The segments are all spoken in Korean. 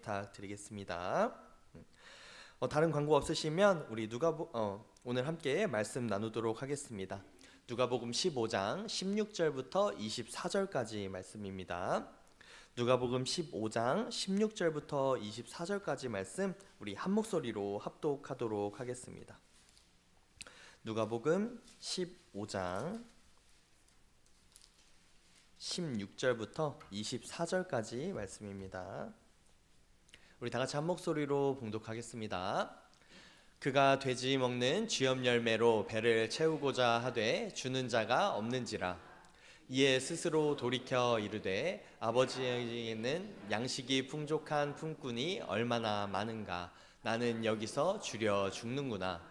부탁드리겠습니다. 다른 광고 없으시면 우리 오늘 함께 말씀 나누도록 하겠습니다. 누가복음 15장 16절부터 24절까지 말씀입니다. 누가복음 15장 16절부터 24절까지 말씀 우리 한 목소리로 합독하도록 하겠습니다. 누가복음 15장 16절부터 24절까지 말씀입니다. 우리 다 같이 한 목소리로 봉독하겠습니다. 그가 돼지 먹는 쥐염 열매로 배를 채우고자 하되 주는 자가 없는지라. 이에 스스로 돌이켜 이르되 아버지에게는 양식이 풍족한 품꾼이 얼마나 많은가. 나는 여기서 주려 죽는구나.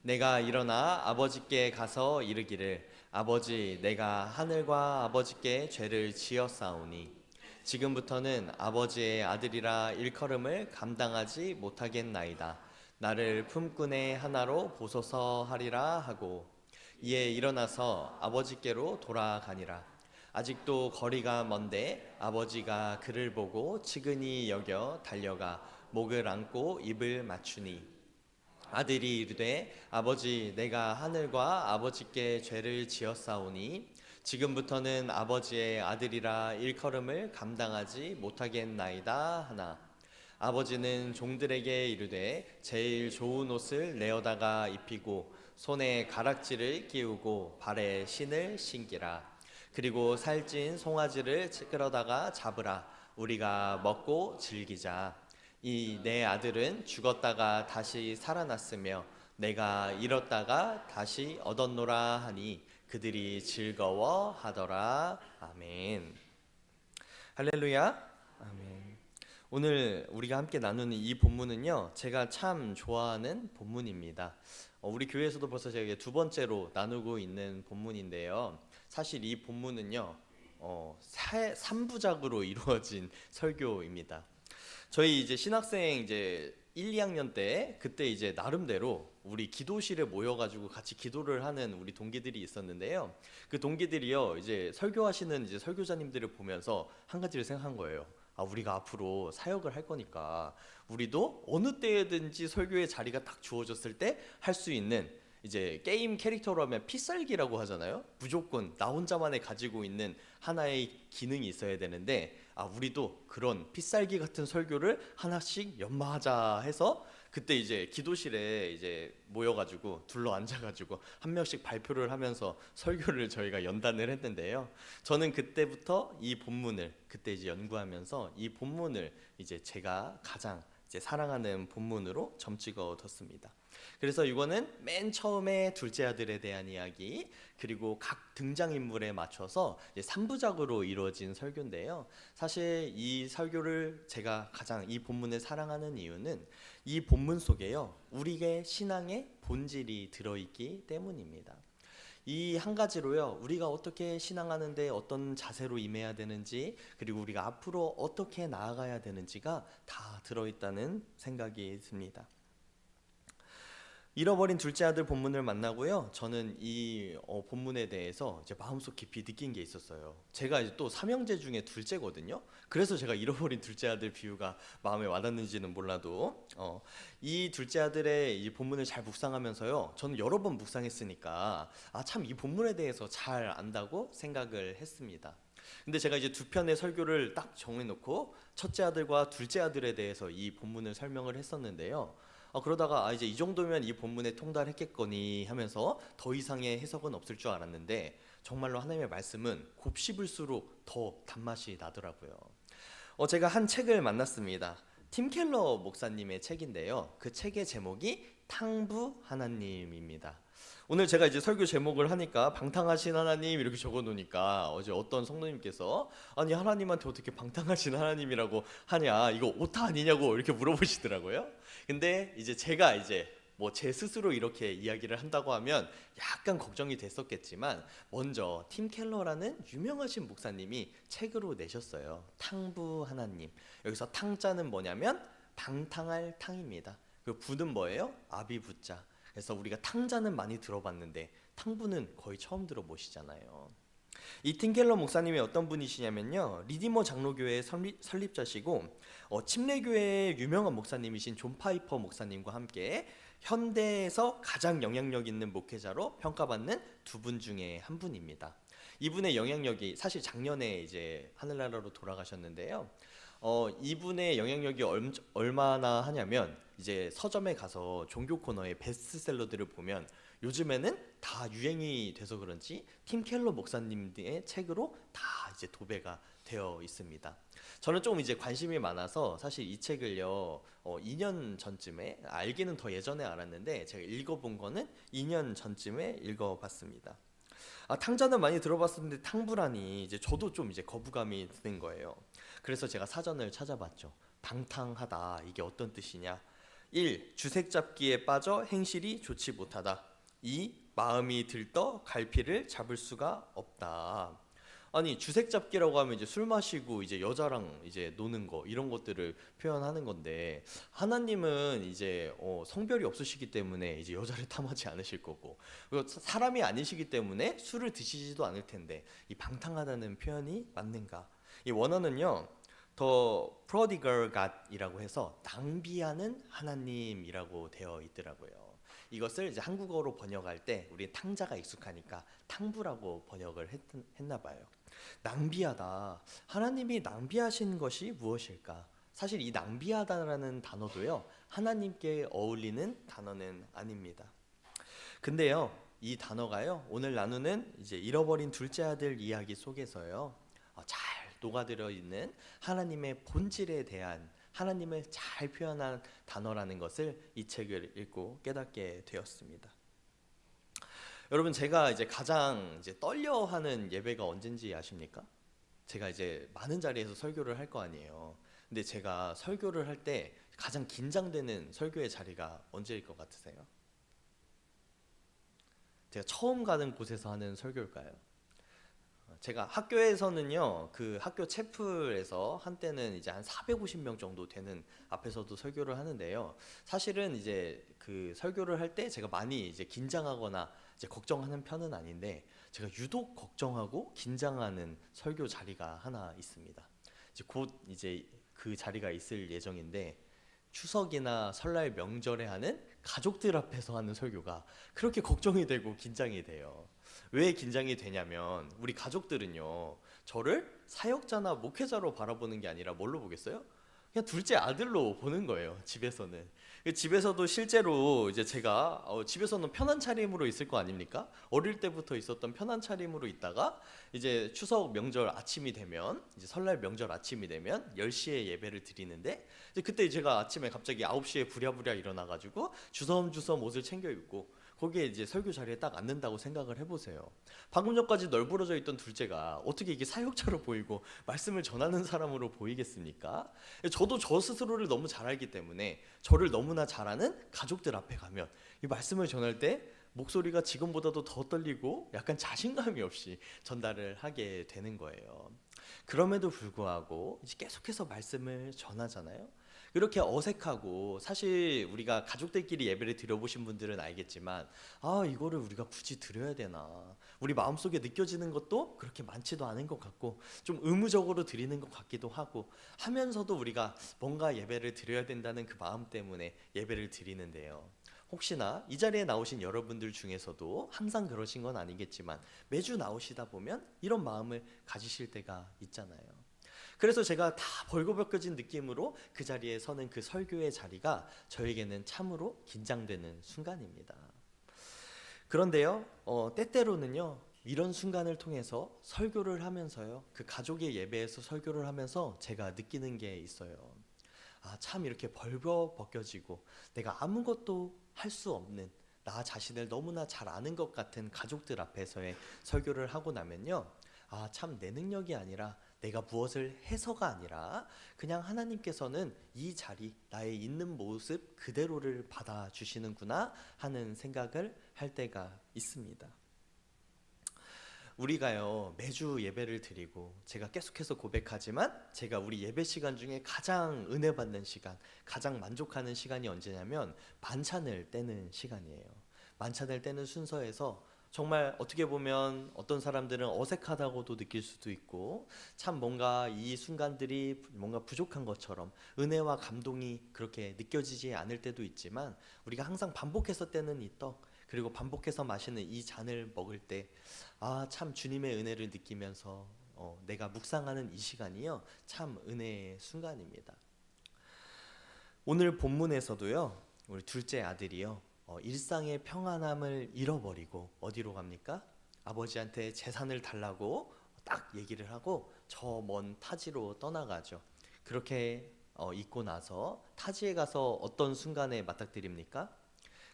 내가 일어나 아버지께 가서 이르기를 아버지, 내가 하늘과 아버지께 죄를 지었사오니 지금부터는 아버지의 아들이라 일컬음을 감당하지 못하겠나이다. 나를 품꾼의 하나로 보소서 하리라 하고 이에 일어나서 아버지께로 돌아가니라. 아직도 거리가 먼데 아버지가 그를 보고 측은히 여겨 달려가 목을 안고 입을 맞추니 아들이 이르되 아버지, 내가 하늘과 아버지께 죄를 지었사오니 지금부터는 아버지의 아들이라 일컬음을 감당하지 못하겠나이다 하나 아버지는 종들에게 이르되 제일 좋은 옷을 내어다가 입히고 손에 가락지를 끼우고 발에 신을 신기라. 그리고 살찐 송아지를 끌어다가 잡으라. 우리가 먹고 즐기자. 이 내 아들은 죽었다가 다시 살아났으며 내가 잃었다가 다시 얻었노라 하니 그들이 즐거워하더라. 아멘. 할렐루야. 아멘. 오늘 우리가 함께 나누는 이 본문은요, 제가 참 좋아하는 본문입니다. 우리 교회에서도 벌써 제가 두 번째로 나누고 있는 본문인데요. 사실 이 본문은요, 3부작으로 이루어진 설교입니다. 저희 이제 신학생 이제 1, 2학년 때 그때 이제 나름대로 우리 기도실에 모여가지고 같이 기도를 하는 우리 동기들이 있었는데요. 그 동기들이요, 이제 설교하시는 이제 설교자님들을 보면서 한 가지를 생각한 거예요. 우리가 앞으로 사역을 할 거니까 우리도 어느 때든지 설교의 자리가 딱 주어졌을 때 할 수 있는 이제 게임 캐릭터로 하면 필살기라고 하잖아요. 무조건 나 혼자만의 가지고 있는 하나의 기능이 있어야 되는데 우리도 그런 필살기 같은 설교를 하나씩 연마하자 해서 그때 이제 기도실에 이제 모여가지고 둘러 앉아가지고 한 명씩 발표를 하면서 설교를 저희가 연단을 했는데요. 저는 그때부터 이 본문을 그때 이제 연구하면서 이 본문을 이제 제가 가장 이제 사랑하는 본문으로 점찍어뒀습니다. 그래서 이거는 맨 처음에 둘째 아들에 대한 이야기 그리고 각 등장인물에 맞춰서 3부작으로 이루어진 설교인데요. 사실 이 설교를 제가 가장 이 본문을 사랑하는 이유는 이 본문 속에요, 우리의 신앙의 본질이 들어있기 때문입니다. 이 한 가지로요, 우리가 어떻게 신앙하는데 어떤 자세로 임해야 되는지 그리고 우리가 앞으로 어떻게 나아가야 되는지가 다 들어있다는 생각이 듭니다. 잃어버린 둘째 아들 본문을 만나고요. 저는 이 본문에 대해서 이제 마음속 깊이 느낀 게 있었어요. 제가 이제 또 삼형제 중에 둘째거든요. 그래서 제가 잃어버린 둘째 아들 비유가 마음에 와닿는지는 몰라도 이 둘째 아들의 이 본문을 잘 묵상하면서요, 저는 여러 번 묵상했으니까 참 이 본문에 대해서 잘 안다고 생각을 했습니다. 근데 제가 이제 두 편의 설교를 딱 정해놓고 첫째 아들과 둘째 아들에 대해서 이 본문을 설명을 했었는데요. 그러다가 이제 이 정도면 이 본문에 통달했겠거니 하면서 더 이상의 해석은 없을 줄 알았는데 정말로 하나님의 말씀은 곱씹을수록 더 단맛이 나더라고요. 제가 한 책을 만났습니다. 팀 켈러 목사님의 책인데요. 그 책의 제목이 탕부 하나님입니다. 오늘 제가 이제 설교 제목을 하니까 방탕하신 하나님 이렇게 적어 놓으니까 어제 어떤 성도님께서 아니 하나님한테 어떻게 방탕하신 하나님이라고 하냐, 이거 오타 아니냐고 이렇게 물어보시더라고요. 근데 이제 제가 이제 뭐 제 스스로 이렇게 이야기를 한다고 하면 약간 걱정이 됐었겠지만 먼저 팀 켈러라는 유명하신 목사님이 책으로 내셨어요. 탕부 하나님. 여기서 탕자는 뭐냐면 방탕할 탕입니다. 그 부는 뭐예요? 아비부자. 그래서 우리가 탕자는 많이 들어봤는데 탕부는 거의 처음 들어보시잖아요. 이 팀켈러 목사님이 어떤 분이시냐면요, 리디머 장로교회 설립자시고 침례교회의 유명한 목사님이신 존 파이퍼 목사님과 함께 현대에서 가장 영향력 있는 목회자로 평가받는 두 분 중에 한 분입니다. 이분의 영향력이 사실 작년에 이제 하늘나라로 돌아가셨는데요. 이분의 영향력이 얼마나 하냐면, 이제 서점에 가서 종교 코너의 베스트셀러들을 보면 요즘에는 다 유행이 돼서 그런지 팀 켈러 목사님의 책으로 다 이제 도배가 되어 있습니다. 저는 좀 이제 관심이 많아서 사실 이 책을요 2년 전쯤에, 알기는 더 예전에 알았는데 제가 읽어본 거는 2년 전쯤에 읽어봤습니다. 탕자는 많이 들어봤었는데 탕부라니 이제 저도 좀 이제 거부감이 드는 거예요. 그래서 제가 사전을 찾아봤죠. 방탕하다, 이게 어떤 뜻이냐? 1. 주색 잡기에 빠져 행실이 좋지 못하다. 2. 마음이 들떠 갈피를 잡을 수가 없다. 아니, 주색 잡기라고 하면 이제 술 마시고 이제 여자랑 이제 노는 거, 이런 것들을 표현하는 건데, 하나님은 이제 성별이 없으시기 때문에 이제 여자를 탐하지 않으실 거고, 그리고 사람이 아니시기 때문에 술을 드시지도 않을 텐데 이 방탕하다는 표현이 맞는가? 이 원어는요, 더 prodigal God이라고 해서 낭비하는 하나님이라고 되어 있더라고요. 이것을 이제 한국어로 번역할 때 우리 탕자가 익숙하니까 탕부라고 번역을 했나 봐요. 낭비하다. 하나님이 낭비하신 것이 무엇일까? 사실 이 낭비하다라는 단어도요, 하나님께 어울리는 단어는 아닙니다. 근데요, 이 단어가요, 오늘 나누는 이제 잃어버린 둘째 아들 이야기 속에서요, 잘 녹아들어 있는 하나님의 본질에 대한, 하나님을 잘 표현한 단어라는 것을 이 책을 읽고 깨닫게 되었습니다. 여러분, 제가 이제 가장 이제 떨려하는 예배가 언젠지 아십니까? 제가 이제 많은 자리에서 설교를 할 거 아니에요. 근데 제가 설교를 할 때 가장 긴장되는 설교의 자리가 언제일 것 같으세요? 제가 처음 가는 곳에서 하는 설교일까요? 제가 학교에서는요, 그 학교 채플에서 한때는 이제 한 450명 정도 되는 앞에서도 설교를 하는데요. 사실은 이제 그 설교를 할 때 제가 많이 이제 긴장하거나 이제 걱정하는 편은 아닌데, 제가 유독 걱정하고 긴장하는 설교 자리가 하나 있습니다. 이제 곧 이제 그 자리가 있을 예정인데, 추석이나 설날 명절에 하는 가족들 앞에서 하는 설교가 그렇게 걱정이 되고 긴장이 돼요. 왜 긴장이 되냐면, 우리 가족들은요, 저를 사역자나 목회자로 바라보는 게 아니라 뭘로 보겠어요? 그냥 둘째 아들로 보는 거예요, 집에서는. 집에서도 실제로 이제 제가 집에서는 편한 차림으로 있을 거 아닙니까? 어릴 때부터 있었던 편한 차림으로 있다가 이제 추석 명절 아침이 되면, 이제 설날 명절 아침이 되면 10시에 예배를 드리는데, 이제 그때 제가 아침에 갑자기 9시에 부랴부랴 일어나가지고 주섬주섬 옷을 챙겨 입고 거기에 이제 설교 자리에 딱 앉는다고 생각을 해보세요. 방금 전까지 널브러져 있던 둘째가 어떻게 이게 사역자로 보이고 말씀을 전하는 사람으로 보이겠습니까? 저도 저 스스로를 너무 잘 알기 때문에 저를 너무나 잘 아는 가족들 앞에 가면 이 말씀을 전할 때 목소리가 지금보다도 더 떨리고 약간 자신감이 없이 전달을 하게 되는 거예요. 그럼에도 불구하고 이제 계속해서 말씀을 전하잖아요. 이렇게 어색하고, 사실 우리가 가족들끼리 예배를 드려보신 분들은 알겠지만, 이거를 우리가 굳이 드려야 되나, 우리 마음속에 느껴지는 것도 그렇게 많지도 않은 것 같고 좀 의무적으로 드리는 것 같기도 하고 하면서도 우리가 뭔가 예배를 드려야 된다는 그 마음 때문에 예배를 드리는데요, 혹시나 이 자리에 나오신 여러분들 중에서도 항상 그러신 건 아니겠지만 매주 나오시다 보면 이런 마음을 가지실 때가 있잖아요. 그래서 제가 다 벌거벗겨진 느낌으로 그 자리에 서는 그 설교의 자리가 저에게는 참으로 긴장되는 순간입니다. 그런데요, 때때로는요, 이런 순간을 통해서 설교를 하면서요, 그 가족의 예배에서 설교를 하면서 제가 느끼는 게 있어요. 참 이렇게 벌거벗겨지고 내가 아무것도 할 수 없는, 나 자신을 너무나 잘 아는 것 같은 가족들 앞에서의 설교를 하고 나면요, 참 내 능력이 아니라 내가 무엇을 해서가 아니라 그냥 하나님께서는 이 자리, 나의 있는 모습 그대로를 받아주시는구나 하는 생각을 할 때가 있습니다. 우리가요, 매주 예배를 드리고 제가 계속해서 고백하지만 제가 우리 예배 시간 중에 가장 은혜 받는 시간, 가장 만족하는 시간이 언제냐면 만찬을 떼는 시간이에요. 만찬을 떼는 순서에서 정말 어떻게 보면 어떤 사람들은 어색하다고도 느낄 수도 있고 참 뭔가 이 순간들이 뭔가 부족한 것처럼 은혜와 감동이 그렇게 느껴지지 않을 때도 있지만 우리가 항상 반복해서 떼는 이 떡 그리고 반복해서 마시는 이 잔을 먹을 때 아, 참 주님의 은혜를 느끼면서 내가 묵상하는 이 시간이요 참 은혜의 순간입니다. 오늘 본문에서도요 우리 둘째 아들이요 일상의 평안함을 잃어버리고 어디로 갑니까? 아버지한테 재산을 달라고 딱 얘기를 하고 저 먼 타지로 떠나가죠. 그렇게 있고 나서 타지에 가서 어떤 순간에 맞닥뜨립니까?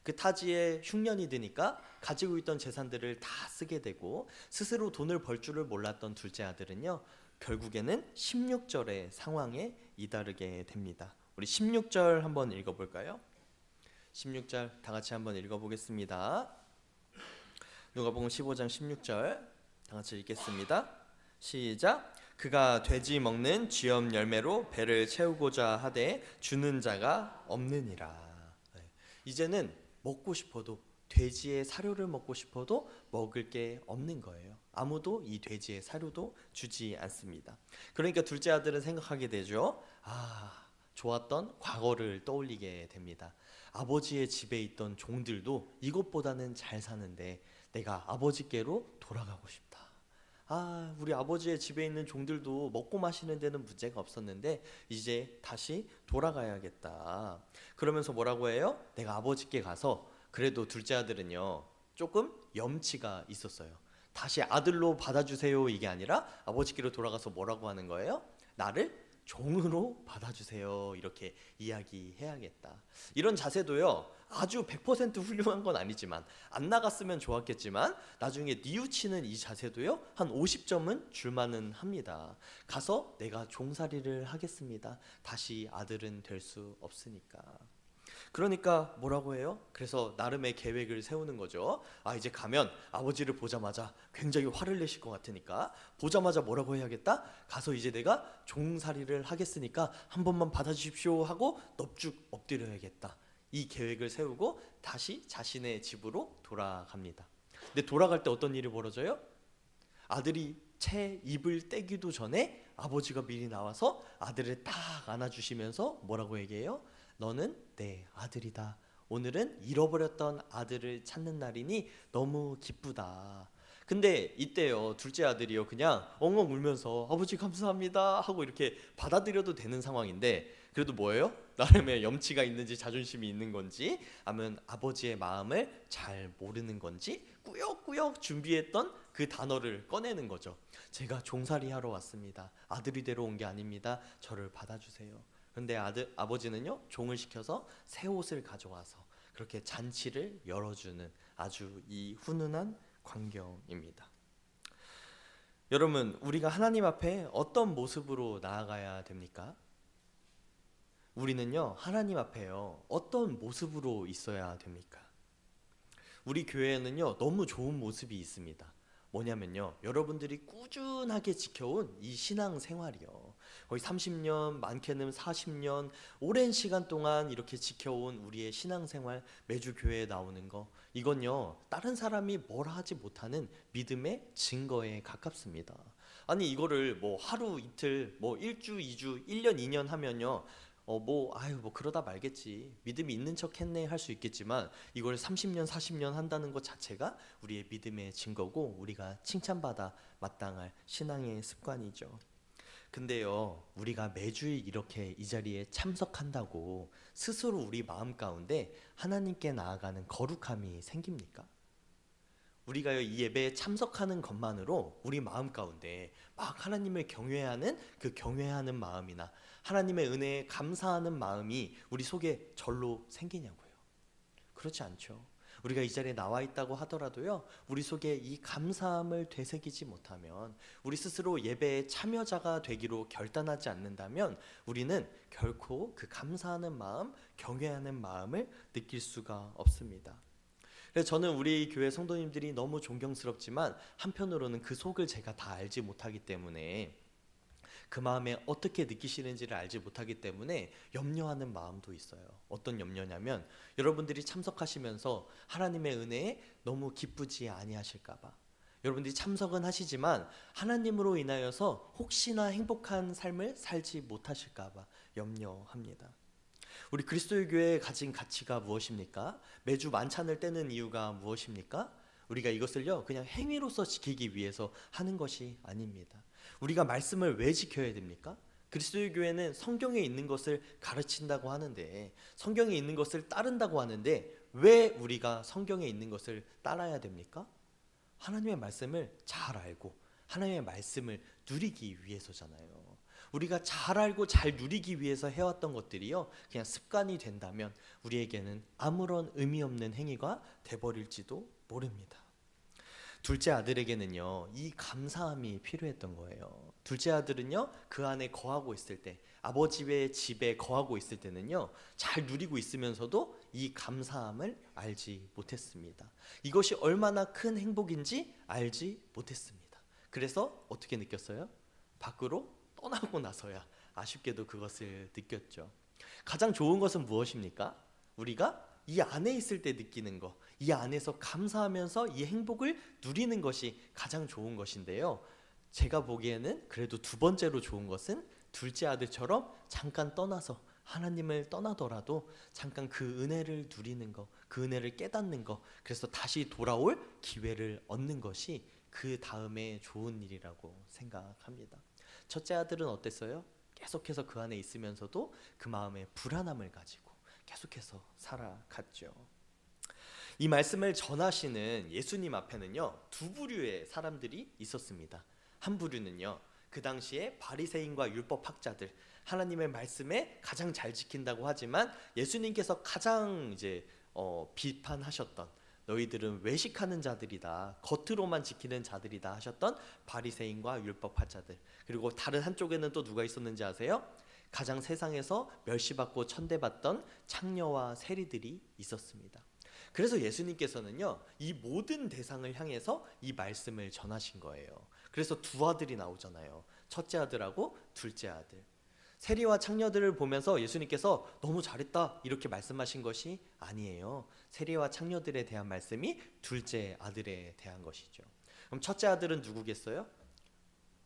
그 타지에 흉년이 드니까 가지고 있던 재산들을 다 쓰게 되고 스스로 돈을 벌 줄을 몰랐던 둘째 아들은요 결국에는 16절의 상황에 이다르게 됩니다. 우리 16절 한번 읽어볼까요? 16절 다 같이 한번 읽어보겠습니다. 누가복음 15장 16절 다 같이 읽겠습니다. 시작. 그가 돼지 먹는 쥐염 열매로 배를 채우고자 하되 주는 자가 없느니라. 이제는 먹고 싶어도 돼지의 사료를 먹고 싶어도 먹을 게 없는 거예요. 아무도 이 돼지의 사료도 주지 않습니다. 그러니까 둘째 아들은 생각하게 되죠. 아, 좋았던 과거를 떠올리게 됩니다. 아버지의 집에 있던 종들도 이것보다는 잘 사는데 내가 아버지께로 돌아가고 싶다. 아, 우리 아버지의 집에 있는 종들도 먹고 마시는 데는 문제가 없었는데 이제 다시 돌아가야겠다. 그러면서 뭐라고 해요? 내가 아버지께 가서 그래도 둘째 아들은요 조금 염치가 있었어요. 다시 아들로 받아주세요 이게 아니라 아버지께로 돌아가서 뭐라고 하는 거예요? 나를 종으로 받아주세요 이렇게 이야기해야겠다. 이런 자세도요 아주 100% 훌륭한 건 아니지만 안 나갔으면 좋았겠지만 나중에 뉘우치는 이 자세도요 한 50점은 줄만은 합니다. 가서 내가 종살이를 하겠습니다. 다시 아들은 될 수 없으니까. 그러니까 뭐라고 해요? 그래서 나름의 계획을 세우는 거죠. 아, 이제 가면 아버지를 보자마자 굉장히 화를 내실 것 같으니까 보자마자 뭐라고 해야겠다? 가서 이제 내가 종살이를 하겠으니까 한 번만 받아주십시오 하고 넙죽 엎드려야겠다. 이 계획을 세우고 다시 자신의 집으로 돌아갑니다. 근데 돌아갈 때 어떤 일이 벌어져요? 아들이 채 입을 떼기도 전에 아버지가 미리 나와서 아들을 딱 안아주시면서 뭐라고 얘기해요? 너는 내 아들이다. 오늘은 잃어버렸던 아들을 찾는 날이니 너무 기쁘다. 근데 이때요 둘째 아들이요 그냥 엉엉 울면서 아버지 감사합니다 하고 이렇게 받아들여도 되는 상황인데 그래도 뭐예요? 나름의 염치가 있는지 자존심이 있는 건지 아니면 아버지의 마음을 잘 모르는 건지 꾸역꾸역 준비했던 그 단어를 꺼내는 거죠. 제가 종살이 하러 왔습니다. 아들이 되러 온 게 아닙니다. 저를 받아주세요. 근데 아버지는요 종을 시켜서 새 옷을 가져와서 그렇게 잔치를 열어주는 아주 이 훈훈한 광경입니다. 여러분 우리가 하나님 앞에 어떤 모습으로 나아가야 됩니까? 우리는요 하나님 앞에요 어떤 모습으로 있어야 됩니까? 우리 교회에는요 너무 좋은 모습이 있습니다. 뭐냐면요 여러분들이 꾸준하게 지켜온 이 신앙 생활이요 거의 30년 많게는 40년 오랜 시간 동안 이렇게 지켜온 우리의 신앙 생활 매주 교회에 나오는 거 이건요 다른 사람이 뭘 하지 못하는 믿음의 증거에 가깝습니다. 아니 이거를 뭐 하루 이틀 뭐 1주 2주 1년 2년 하면요 뭐 그러다 말겠지 믿음이 있는 척 했네 할 수 있겠지만 이걸 30년 40년 한다는 것 자체가 우리의 믿음의 증거고 우리가 칭찬받아 마땅할 신앙의 습관이죠. 근데요 우리가 매주 이렇게 이 자리에 참석한다고 스스로 우리 마음 가운데 하나님께 나아가는 거룩함이 생깁니까? 우리가 이 예배에 참석하는 것만으로 우리 마음 가운데 막 하나님을 경외하는 그 경외하는 마음이나 하나님의 은혜에 감사하는 마음이 우리 속에 절로 생기냐고요. 그렇지 않죠. 우리가 이 자리에 나와 있다고 하더라도요 우리 속에 이 감사함을 되새기지 못하면 우리 스스로 예배의 참여자가 되기로 결단하지 않는다면 우리는 결코 그 감사하는 마음, 경외하는 마음을 느낄 수가 없습니다. 그래서 저는 우리 교회 성도님들이 너무 존경스럽지만 한편으로는 그 속을 제가 다 알지 못하기 때문에 그 마음에 어떻게 느끼시는지를 알지 못하기 때문에 염려하는 마음도 있어요. 어떤 염려냐면 여러분들이 참석하시면서 하나님의 은혜에 너무 기쁘지 아니하실까 봐. 여러분들이 참석은 하시지만 하나님으로 인하여서 혹시나 행복한 삶을 살지 못하실까 봐 염려합니다. 우리 그리스도의 교회에 가진 가치가 무엇입니까? 매주 만찬을 떼는 이유가 무엇입니까? 우리가 이것을요 그냥 행위로서 지키기 위해서 하는 것이 아닙니다. 우리가 말씀을 왜 지켜야 됩니까? 그리스도의 교회는 성경에 있는 것을 가르친다고 하는데, 성경에 있는 것을 따른다고 하는데, 왜 우리가 성경에 있는 것을 따라야 됩니까? 하나님의 말씀을 잘 알고 하나님의 말씀을 누리기 위해서잖아요. 우리가 잘 알고 잘 누리기 위해서 해왔던 것들이요 그냥 습관이 된다면 우리에게는 아무런 의미 없는 행위가 돼버릴지도 모릅니다. 둘째 아들에게는요 이 감사함이 필요했던 거예요. 둘째 아들은요 그 안에 거하고 있을 때, 아버지의 집에 거하고 있을 때는요 잘 누리고 있으면서도 이 감사함을 알지 못했습니다. 이것이 얼마나 큰 행복인지 알지 못했습니다. 그래서 어떻게 느꼈어요? 밖으로 떠나고 나서야 아쉽게도 그것을 느꼈죠. 가장 좋은 것은 무엇입니까? 우리가 이 안에 있을 때 느끼는 것, 이 안에서 감사하면서 이 행복을 누리는 것이 가장 좋은 것인데요. 제가 보기에는 그래도 두 번째로 좋은 것은 둘째 아들처럼 잠깐 떠나서 하나님을 떠나더라도 잠깐 그 은혜를 누리는 것, 그 은혜를 깨닫는 것, 그래서 다시 돌아올 기회를 얻는 것이 그 다음에 좋은 일이라고 생각합니다. 첫째 아들은 어땠어요? 계속해서 그 안에 있으면서도 그 마음에 불안함을 가지고 계속해서 살아갔죠. 이 말씀을 전하시는 예수님 앞에는요 두 부류의 사람들이 있었습니다. 한 부류는요 그 당시에 바리새인과 율법학자들, 하나님의 말씀에 가장 잘 지킨다고 하지만 예수님께서 가장 비판하셨던, 너희들은 외식하는 자들이다, 겉으로만 지키는 자들이다 하셨던 바리새인과 율법학자들. 그리고 다른 한쪽에는 또 누가 있었는지 아세요? 가장 세상에서 멸시받고 천대받던 창녀와 세리들이 있었습니다. 그래서 예수님께서는요 이 모든 대상을 향해서 이 말씀을 전하신 거예요. 그래서 두 아들이 나오잖아요. 첫째 아들하고 둘째 아들. 세리와 창녀들을 보면서 예수님께서 너무 잘했다 이렇게 말씀하신 것이 아니에요. 세리와 창녀들에 대한 말씀이 둘째 아들에 대한 것이죠. 그럼 첫째 아들은 누구겠어요?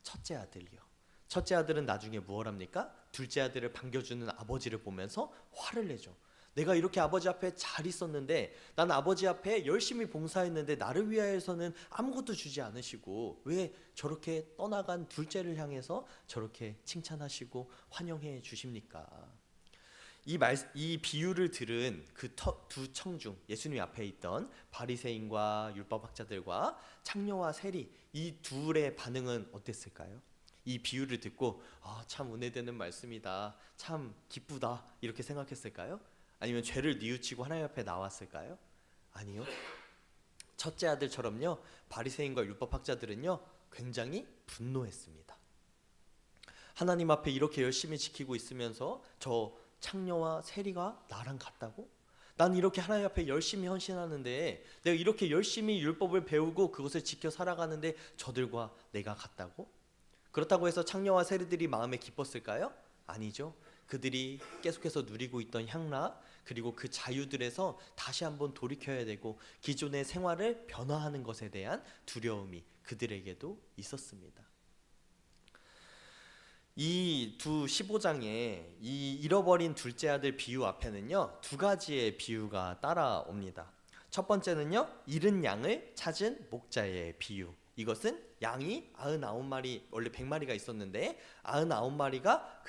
첫째 아들이요. 첫째 아들은 나중에 무엇 합니까? 둘째 아들을 반겨주는 아버지를 보면서 화를 내죠. 내가 이렇게 아버지 앞에 잘 있었는데, 난 아버지 앞에 열심히 봉사했는데 나를 위하여서는 아무것도 주지 않으시고 왜 저렇게 떠나간 둘째를 향해서 저렇게 칭찬하시고 환영해 주십니까? 이 비유를 들은 그 두 청중, 예수님 앞에 있던 바리새인과 율법학자들과 창녀와 세리, 이 둘의 반응은 어땠을까요? 이 비유를 듣고 참 은혜되는 말씀이다, 참 기쁘다 이렇게 생각했을까요? 아니면 죄를 뉘우치고 하나님 앞에 나왔을까요? 아니요. 첫째 아들처럼요 바리새인과 율법학자들은요 굉장히 분노했습니다. 하나님 앞에 이렇게 열심히 지키고 있으면서 저 창녀와 세리가 나랑 같다고? 난 이렇게 하나님 앞에 열심히 헌신하는데, 내가 이렇게 열심히 율법을 배우고 그것을 지켜 살아가는데 저들과 내가 같다고? 그렇다고 해서 창녀와 세리들이 마음에 기뻤을까요? 아니죠. 그들이 계속해서 누리고 있던 향락, 그리고 그 자유들에서 다시 한번 돌이켜야 되고 기존의 생활을 변화하는 것에 대한 두려움이 그들에게도 있었습니다. 이 두 15장에 이 잃어버린 둘째 아들 비유 앞에는요 두 가지의 비유가 따라옵니다. 첫 번째는요 잃은 양을 찾은 목자의 비유. 이것은 양이 99마리, 원래 100마리가 있었는데 99마리가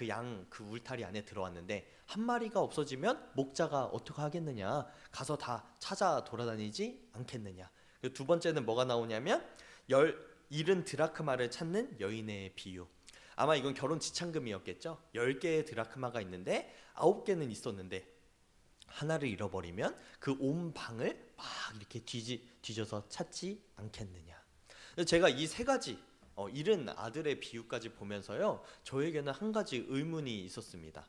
그 울타리 안에 들어왔는데 한 마리가 없어지면 목자가 어떻게 하겠느냐, 가서 다 찾아 돌아다니지 않겠느냐. 두 번째는 뭐가 나오냐면 잃은 드라크마를 찾는 여인의 비유. 아마 이건 결혼 지참금이었겠죠. 10개의 드라크마가 있는데 9개는 있었는데 하나를 잃어버리면 그 온 방을 막 이렇게 뒤져서 찾지 않겠느냐. 제가 이 세 가지 잃은 아들의 비유까지 보면서요 저에게는 한 가지 의문이 있었습니다.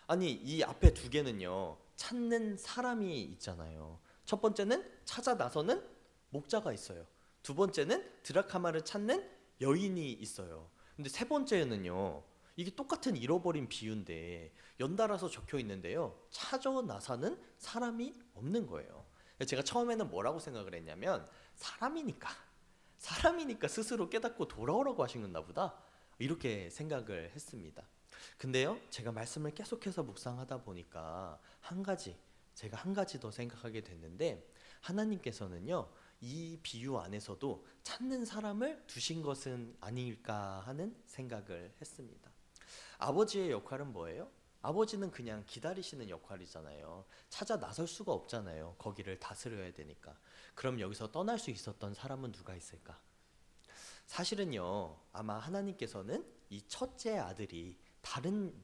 아니 이 앞에 두 개는요 찾는 사람이 있잖아요. 첫 번째는 찾아 나서는 목자가 있어요. 두 번째는 드라크마를 찾는 여인이 있어요. 근데 세 번째는요 이게 똑같은 잃어버린 비유인데 연달아서 적혀 있는데요. 찾아 나서는 사람이 없는 거예요. 제가 처음에는 뭐라고 생각을 했냐면 사람이니까 스스로 깨닫고 돌아오라고 하신 건가 보다, 이렇게 생각을 했습니다. 근데요, 제가 말씀을 계속해서 묵상하다 보니까 제가 한 가지 더 생각하게 됐는데, 하나님께서는요 이 비유 안에서도 찾는 사람을 두신 것은 아닐까 하는 생각을 했습니다. 아버지의 역할은 뭐예요? 아버지는 그냥 기다리시는 역할이잖아요. 찾아 나설 수가 없잖아요. 거기를 다스려야 되니까. 그럼 여기서 떠날 수 있었던 사람은 누가 있을까? 사실은요, 아마 하나님께서는 이 첫째 아들이 다른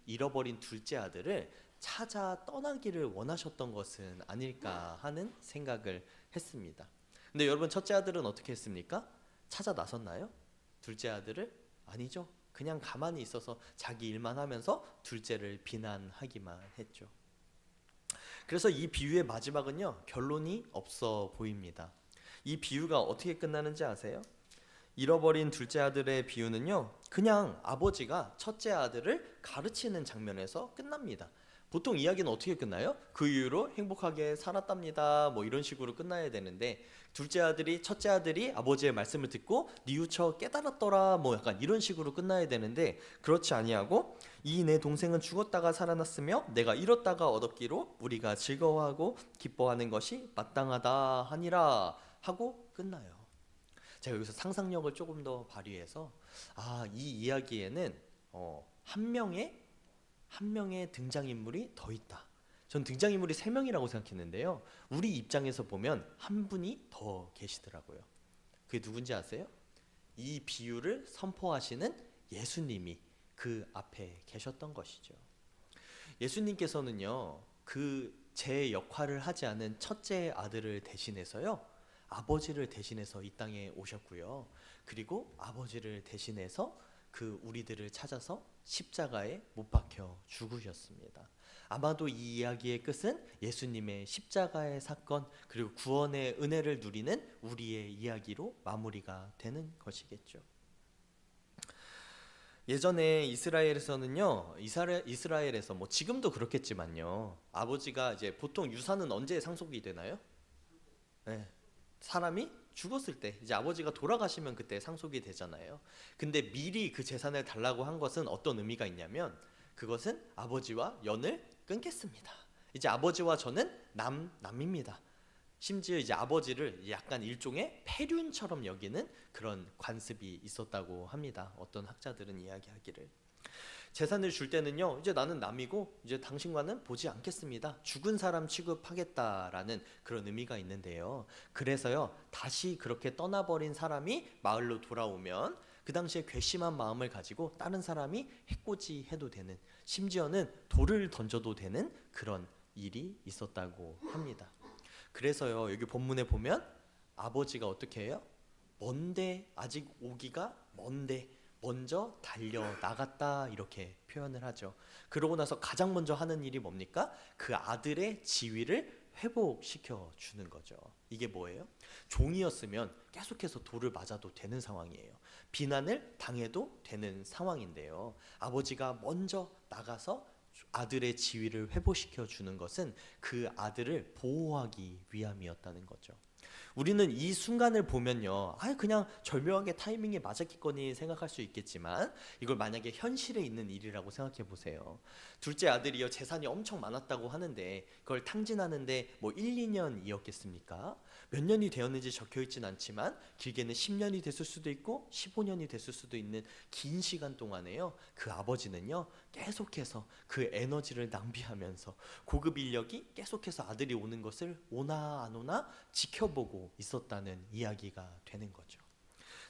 잃어버린 둘째 아들을 찾아 떠나기를 원하셨던 것은 아닐까 하는 생각을 했습니다. 근데 여러분, 첫째 아들은 어떻게 했습니까? 찾아 나섰나요? 둘째 아들을? 아니죠. 그냥 가만히 있어서 자기 일만 하면서 둘째를 비난하기만 했죠. 그래서 이 비유의 마지막은요, 결론이 없어 보입니다. 이 비유가 어떻게 끝나는지 아세요? 잃어버린 둘째 아들의 비유는요, 그냥 아버지가 첫째 아들을 가르치는 장면에서 끝납니다. 보통 이야기는 어떻게 끝나요? 그 이후로 행복하게 살았답니다, 뭐 이런 식으로 끝나야 되는데, 첫째 아들이 아버지의 말씀을 듣고 뉘우쳐 깨달았더라, 뭐 약간 이런 식으로 끝나야 되는데, 그렇지 아니하고 이 내 동생은 죽었다가 살아났으며 내가 잃었다가 얻었기로 우리가 즐거워하고 기뻐하는 것이 마땅하다 하니라 하고 끝나요. 제가 여기서 상상력을 조금 더 발휘해서, 이 이야기에는 한 명의 등장인물이 더 있다. 전 등장인물이 3명이라고 생각했는데요, 우리 입장에서 보면 한 분이 더 계시더라고요. 그게 누군지 아세요? 이 비유를 선포하시는 예수님이 그 앞에 계셨던 것이죠. 예수님께서는요, 제 역할을 하지 않은 첫째 아들을 대신해서요, 아버지를 대신해서 이 땅에 오셨고요. 그리고 아버지를 대신해서 우리들을 찾아서 십자가에 못 박혀 죽으셨습니다. 아마도 이 이야기의 끝은 예수님의 십자가의 사건, 그리고 구원의 은혜를 누리는 우리의 이야기로 마무리가 되는 것이겠죠. 예전에 이스라엘에서는요, 이스라엘에서 뭐 지금도 그렇겠지만요, 아버지가 이제 보통 유산은 언제 상속이 되나요? 네. 사람이 죽었을 때, 이제 아버지가 돌아가시면 그때 상속이 되잖아요. 근데 미리 그 재산을 달라고 한 것은 어떤 의미가 있냐면, 그것은 아버지와 연을 끊겠습니다. 이제 아버지와 저는 남입니다. 심지어 이제 아버지를 약간 일종의 폐륜처럼 여기는 그런 관습이 있었다고 합니다. 어떤 학자들은 이야기하기를. 재산을 줄 때는요, 이제 나는 남이고 이제 당신과는 보지 않겠습니다, 죽은 사람 취급하겠다라는 그런 의미가 있는데요, 그래서요, 다시 그렇게 떠나버린 사람이 마을로 돌아오면 그 당시에 괘씸한 마음을 가지고 다른 사람이 해코지해도 되는, 심지어는 돌을 던져도 되는 그런 일이 있었다고 합니다. 그래서요, 여기 본문에 보면 아버지가 어떻게 해요? 아직 오기가 먼데 먼저 달려나갔다, 이렇게 표현을 하죠. 그러고 나서 가장 먼저 하는 일이 뭡니까? 그 아들의 지위를 회복시켜 주는 거죠. 이게 뭐예요? 종이었으면 계속해서 돌을 맞아도 되는 상황이에요. 비난을 당해도 되는 상황인데요, 아버지가 먼저 나가서 아들의 지위를 회복시켜 주는 것은 그 아들을 보호하기 위함이었다는 거죠. 우리는 이 순간을 보면요, 그냥 절묘하게 타이밍에 맞았겠거니 생각할 수 있겠지만, 이걸 만약에 현실에 있는 일이라고 생각해 보세요. 둘째 아들이요, 재산이 엄청 많았다고 하는데 그걸 탕진하는데 뭐 1, 2년이었겠습니까? 몇 년이 되었는지 적혀 있진 않지만 길게는 10년이 됐을 수도 있고 15년이 됐을 수도 있는 긴 시간 동안에요, 그 아버지는요, 계속해서 그 에너지를 낭비하면서 고급 인력이 계속해서 아들이 오는 것을 오나 안 오나 지켜보고 있었다는 이야기가 되는 거죠.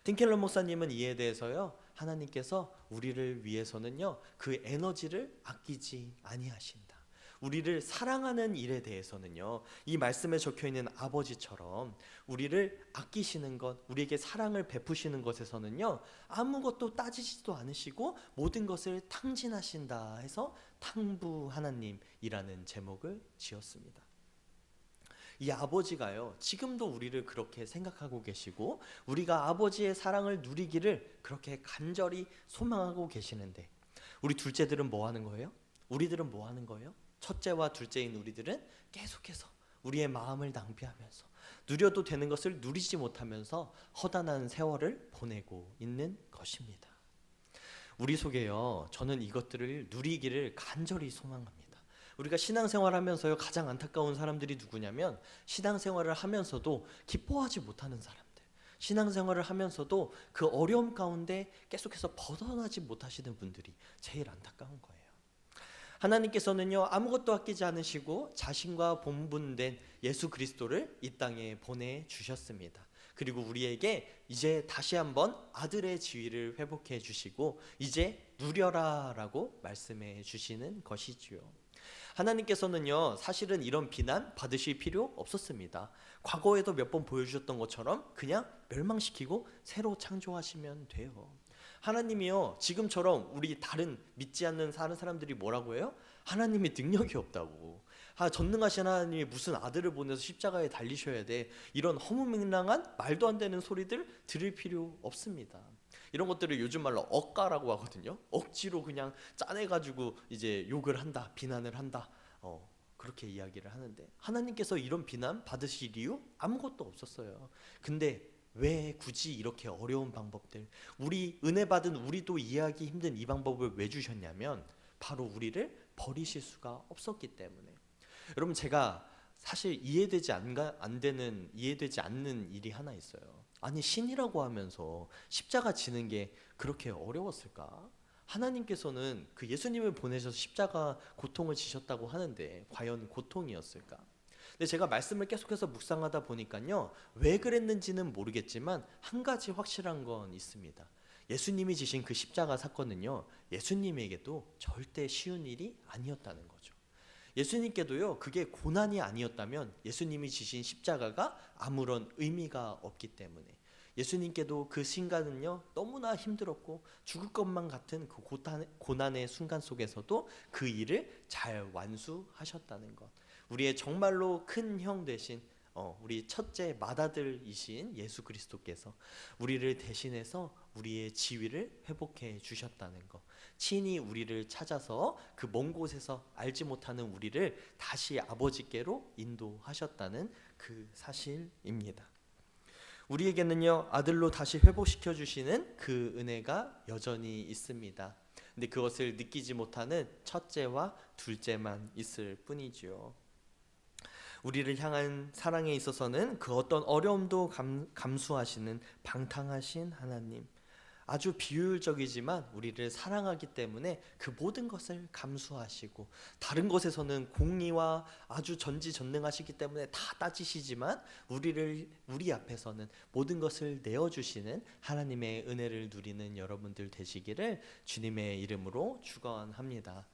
틴켈러 목사님은 이에 대해서요, 하나님께서 우리를 위해서는요, 그 에너지를 아끼지 아니하신다. 우리를 사랑하는 일에 대해서는요, 이 말씀에 적혀있는 아버지처럼 우리를 아끼시는 것, 우리에게 사랑을 베푸시는 것에서는요, 아무것도 따지지도 않으시고 모든 것을 탕진하신다 해서 탕부 하나님이라는 제목을 지었습니다. 이 아버지가요, 지금도 우리를 그렇게 생각하고 계시고 우리가 아버지의 사랑을 누리기를 그렇게 간절히 소망하고 계시는데, 우리 둘째들은 뭐 하는 거예요? 우리들은 뭐 하는 거예요? 첫째와 둘째인 우리들은 계속해서 우리의 마음을 낭비하면서 누려도 되는 것을 누리지 못하면서 허다한 세월을 보내고 있는 것입니다. 우리 속에요, 저는 이것들을 누리기를 간절히 소망합니다. 우리가 신앙생활하면서요, 가장 안타까운 사람들이 누구냐면 신앙생활을 하면서도 기뻐하지 못하는 사람들, 신앙생활을 하면서도 그 어려움 가운데 계속해서 벗어나지 못하시는 분들이 제일 안타까운 거예요. 하나님께서는요, 아무것도 아끼지 않으시고 자신과 본분된 예수 그리스도를 이 땅에 보내주셨습니다. 그리고 우리에게 이제 다시 한번 아들의 지위를 회복해 주시고 이제 누려라 라고 말씀해 주시는 것이지요. 하나님께서는요, 사실은 이런 비난 받으실 필요 없었습니다. 과거에도 몇 번 보여주셨던 것처럼 그냥 멸망시키고 새로 창조하시면 돼요. 하나님이요, 지금처럼 우리 다른 믿지 않는 다른 사람들이 뭐라고 해요? 하나님이 능력이 없다고. 전능하신 하나님이 무슨 아들을 보내서 십자가에 달리셔야 돼, 이런 허무맹랑한 말도 안 되는 소리들 들을 필요 없습니다. 이런 것들을 요즘 말로 억가라고 하거든요. 억지로 그냥 짜내가지고 이제 욕을 한다, 비난을 한다, 그렇게 이야기를 하는데, 하나님께서 이런 비난 받으실 이유 아무것도 없었어요. 근데 왜 굳이 이렇게 어려운 방법들, 우리 은혜 받은 우리도 이해하기 힘든 이 방법을 왜 주셨냐면 바로 우리를 버리실 수가 없었기 때문에. 여러분, 제가 사실 이해되지 않는 일이 하나 있어요. 아니, 신이라고 하면서 십자가 지는 게 그렇게 어려웠을까? 하나님께서는 그 예수님을 보내셔서 십자가 고통을 지셨다고 하는데 과연 고통이었을까? 근데 제가 말씀을 계속해서 묵상하다 보니까요, 왜 그랬는지는 모르겠지만 한 가지 확실한 건 있습니다. 예수님이 지신 그 십자가 사건은요, 예수님에게도 절대 쉬운 일이 아니었다는 거죠. 예수님께도요, 그게 고난이 아니었다면 예수님이 지신 십자가가 아무런 의미가 없기 때문에 예수님께도 그 순간은요, 너무나 힘들었고 죽을 것만 같은 그 고난의 순간 속에서도 그 일을 잘 완수하셨다는 것. 우리의 정말로 큰 형 되신 우리 첫째 맏아들이신 예수 그리스도께서 우리를 대신해서 우리의 지위를 회복해 주셨다는 것, 친히 우리를 찾아서 그 먼 곳에서 알지 못하는 우리를 다시 아버지께로 인도하셨다는 그 사실입니다. 우리에게는요, 아들로 다시 회복시켜 주시는 그 은혜가 여전히 있습니다. 근데 그것을 느끼지 못하는 첫째와 둘째만 있을 뿐이지요. 우리를 향한 사랑에 있어서는 그 어떤 어려움도 감수하시는 방탕하신 하나님, 아주 비효율적이지만 우리를 사랑하기 때문에 그 모든 것을 감수하시고, 다른 것에서는 공의와 아주 전지전능하시기 때문에 다 따지시지만 우리 앞에서는 모든 것을 내어주시는 하나님의 은혜를 누리는 여러분들 되시기를 주님의 이름으로 축원합니다.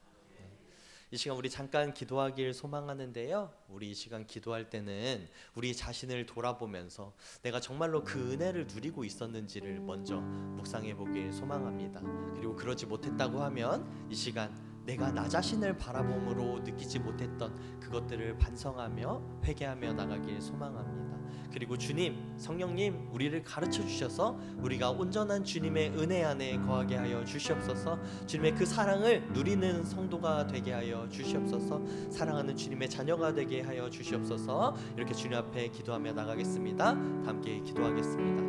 이 시간 우리 잠깐 기도하길 소망하는데요, 우리 이 시간 기도할 때는 우리 자신을 돌아보면서 내가 정말로 그 은혜를 누리고 있었는지를 먼저 묵상해 보길 소망합니다. 그리고 그러지 못했다고 하면 이 시간 내가 나 자신을 바라봄으로 느끼지 못했던 그것들을 반성하며 회개하며 나가길 소망합니다. 그리고 주님, 성령님, 우리를 가르쳐 주셔서 우리가 온전한 주님의 은혜 안에 거하게 하여 주시옵소서. 주님의 그 사랑을 누리는 성도가 되게 하여 주시옵소서. 사랑하는 주님의 자녀가 되게 하여 주시옵소서. 이렇게 주님 앞에 기도하며 나가겠습니다. 함께 기도하겠습니다.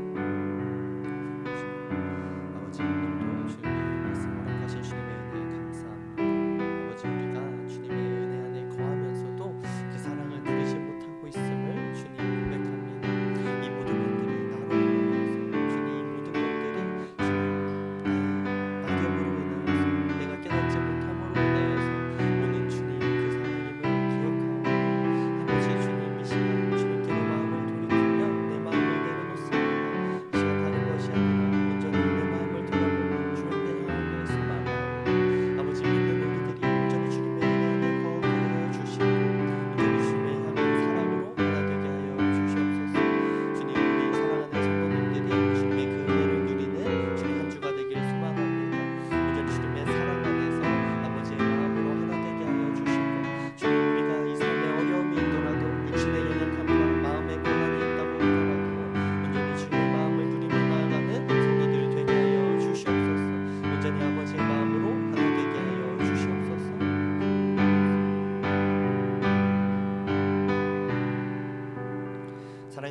아버지, 오늘도 주님의 말씀 허락하신 주님의 은혜에 감사합니다. 아버지, 우리가 주님의 은혜 안에 거하면서도 그 사랑을 누리지 못하고 있음을 주님 고백합니다. 이 모든 것들이 나로 인하여서, 주님, 이 모든 것들이 주님 낙엽으로 인하여서, 내가 깨닫지 못함으로 인하여서 오는 주님 그 사랑임을 기억하오니 아버지, 주님 이 시간 주님께로 마음을 돌이키며 내 마음을 내려놓습니다. 이 시간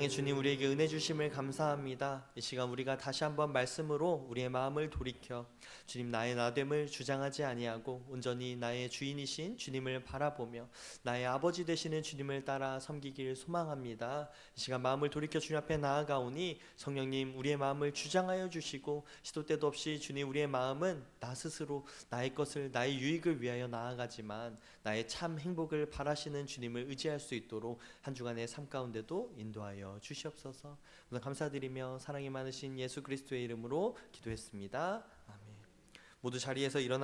사랑의 주님, 우리에게 은혜 주심을 감사합니다. 이 시간 우리가 다시 한번 말씀으로 우리의 마음을 돌이켜 주님, 나의 나됨을 주장하지 아니하고 온전히 나의 주인이신 주님을 바라보며 나의 아버지 되시는 주님을 따라 섬기길 소망합니다. 이 시간 마음을 돌이켜 주님 앞에 나아가오니 성령님, 우리의 마음을 주장하여 주시고 시도 때도 없이 주님, 우리의 마음은 나 스스로 나의 것을, 나의 유익을 위하여 나아가지만 나의 참 행복을 바라시는 주님을 의지할 수 있도록 한 주간의 삶 가운데도 인도하여 주시옵소서. 오늘 감사드리며 사랑이 많으신 예수 그리스도의 이름으로 기도했습니다. 아멘. 모두 자리에서 일어나